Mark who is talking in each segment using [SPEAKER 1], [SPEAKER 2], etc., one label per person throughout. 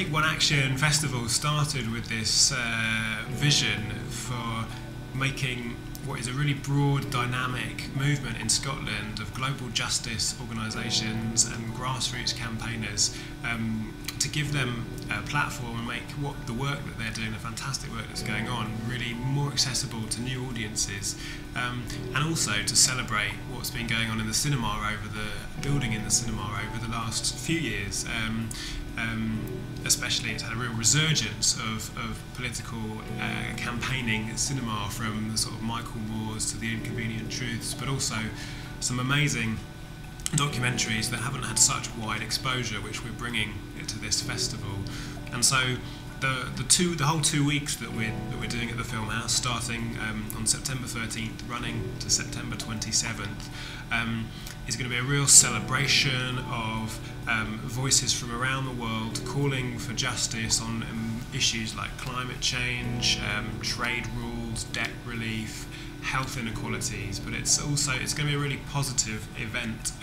[SPEAKER 1] Take One Action Festival started with this vision for making what is a really broad, dynamic movement in Scotland of global justice organisations and grassroots campaigners, to give them a platform and make the work that they're doing, the fantastic work that's going on, really more accessible to new audiences, and also to celebrate what's been going on in the cinema building in the cinema over the last few years. Especially, it's had a real resurgence of political campaigning cinema, from the sort of Michael Moores to The Inconvenient Truths, but also some amazing documentaries that haven't had such wide exposure, which we're bringing to this festival. And so the whole 2 weeks that we're doing at the Filmhouse, starting on September 13th, running to September 27th, is going to be a real celebration of voices from around the world calling for justice on issues like climate change, trade rules, debt relief, health inequalities. But it's going to be a really positive event,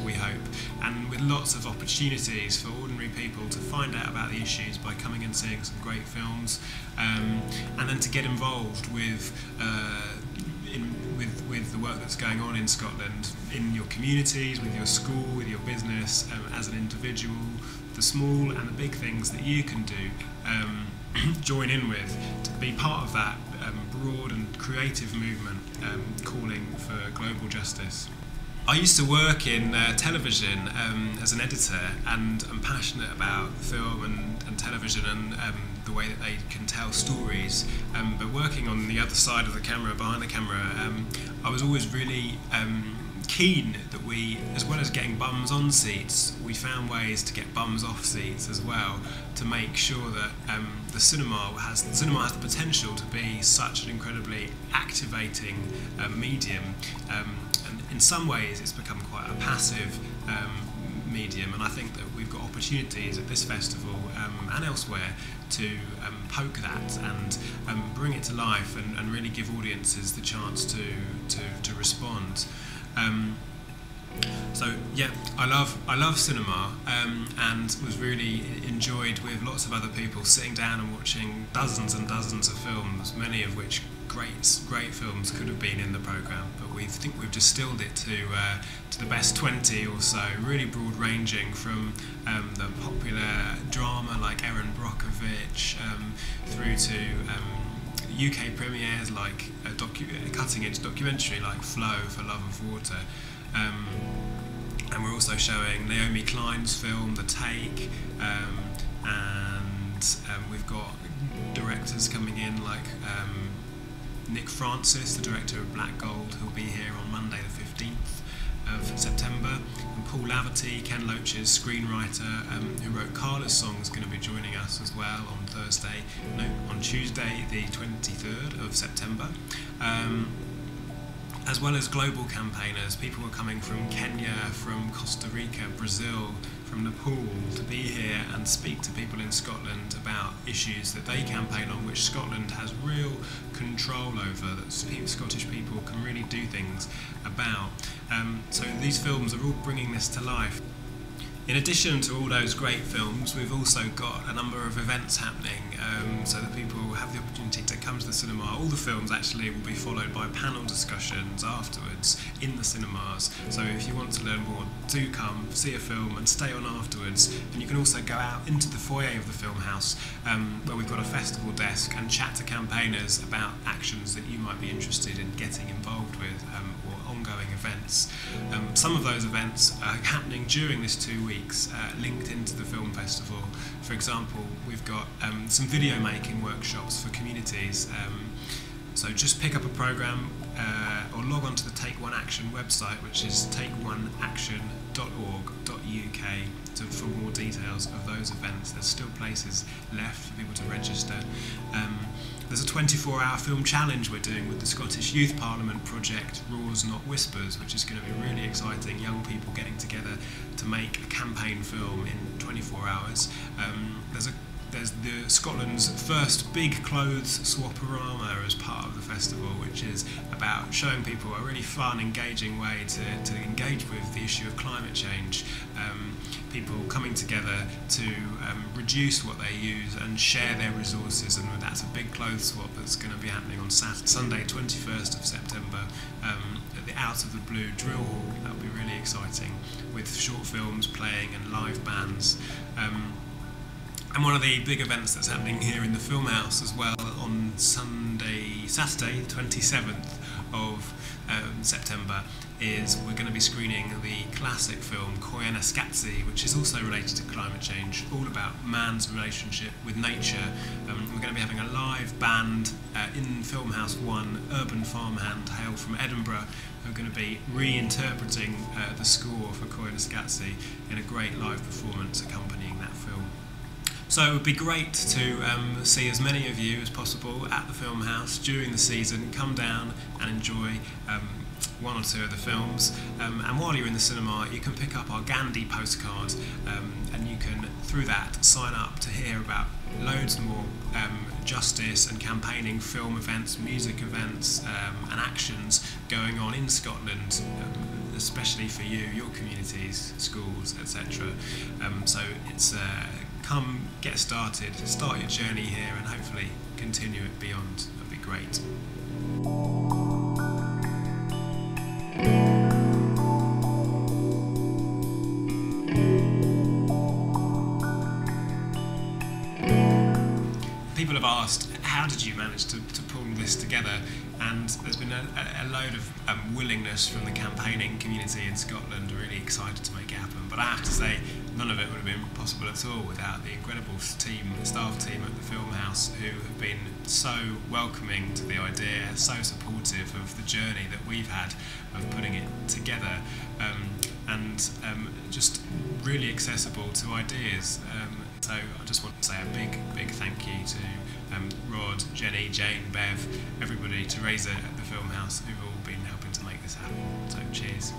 [SPEAKER 1] we hope, and with lots of opportunities for ordinary people to find out about the issues by coming and seeing some great films, and then to get involved with the work that's going on in Scotland, in your communities, with your school, with your business, as an individual, the small and the big things that you can do, join in with, to be part of that broad and creative movement calling for global justice. I used to work in television as an editor, and I'm passionate about film and television and the way that they can tell stories. But working on the other side of the camera, behind the camera, I was always really keen that we, as well as getting bums on seats, we found ways to get bums off seats as well, to make sure that the cinema has the potential to be such an incredibly activating medium. And in some ways it's become quite a passive medium, and I think that we've got opportunities at this festival and elsewhere to poke that and bring it to life, and really give audiences the chance to respond. So yeah, I love cinema, and was really enjoyed with lots of other people sitting down and watching dozens and dozens of films, many of which great films could have been in the programme, but we think we've distilled it to the best 20 or so, really broad ranging from the popular drama like Erin Brockovich, through to UK premieres like a cutting-edge documentary like Flow, For Love of Water, and we're also showing Naomi Klein's film The Take, and we've got directors coming in like Nick Francis, the director of Black Gold, who'll be here on Monday the 15th of September, and Paul Laverty, Ken Loach's screenwriter, who wrote Carla's Song, is going to be joining us as well on Tuesday the 23rd of September. As well as global campaigners, people are coming from Kenya, from Costa Rica, Brazil, from Nepal, to be here and speak to people in Scotland about issues that they campaign on, which Scotland has real control over, that Scottish people can really do things about. So these films are all bringing this to life. In addition to all those great films, we've also got a number of events happening, so that people have the opportunity to come to the cinema. All the films actually will be followed by panel discussions afterwards in the cinemas, so if you want to learn more, do come, see a film and stay on afterwards. And you can also go out into the foyer of the Filmhouse, where we've got a festival desk, and chat to campaigners about actions that you might be interested in getting involved with, or ongoing events. Some of those events are happening during this 2 weeks, linked into the film festival. For example, we've got some video making workshops for communities. So just pick up a programme or log on to the Take One Action website, which is takeoneaction.org.uk, for more details of those events. There's still places left for people to register. There's a 24-hour film challenge we're doing with the Scottish Youth Parliament project Roars Not Whispers, which is going to be really exciting. Young people getting together to make a campaign film in 24 hours. there's Scotland's first big clothes swaporama as part of the festival, which is about showing people a really fun, engaging way to engage with the issue of climate change. People coming together to reduce what they use and share their resources, and that's a big clothes swap that's going to be happening on Sunday 21st of September at the Out of the Blue Drill Hall. That'll be really exciting, with short films playing and live bands. And one of the big events that's happening here in the Filmhouse as well on Saturday, 27th of September, is we're going to be screening the classic film Coena Scatzi, which is also related to climate change, all about man's relationship with nature. We're going to be having a live band in Filmhouse 1, Urban Farmhand, hail from Edinburgh, who are going to be reinterpreting the score for Coena Scatzi in a great live performance accompanying that film. So it would be great to see as many of you as possible at the Filmhouse during the season. Come down and enjoy one or two of the films, and while you're in the cinema you can pick up our Gandhi postcard, and you can through that sign up to hear about loads more justice and campaigning film events, music events and actions going on in Scotland, especially for you, your communities, schools, etc. So it's come get started, start your journey here, and hopefully continue it beyond. That'd be great. People have asked, how did you manage to pull this together? And there's been a load of willingness from the campaigning community in Scotland, really excited to make it happen. But I have to say, none of it would have been possible at all without the incredible staff team at the Filmhouse, who have been so welcoming to the idea, so supportive of the journey that we've had of putting it together, and just really accessible to ideas. So I just want to say a big thank you to Rod, Jenny, Jane, Bev, everybody, Teresa at the Filmhouse, who've all been helping to make this happen. So cheers.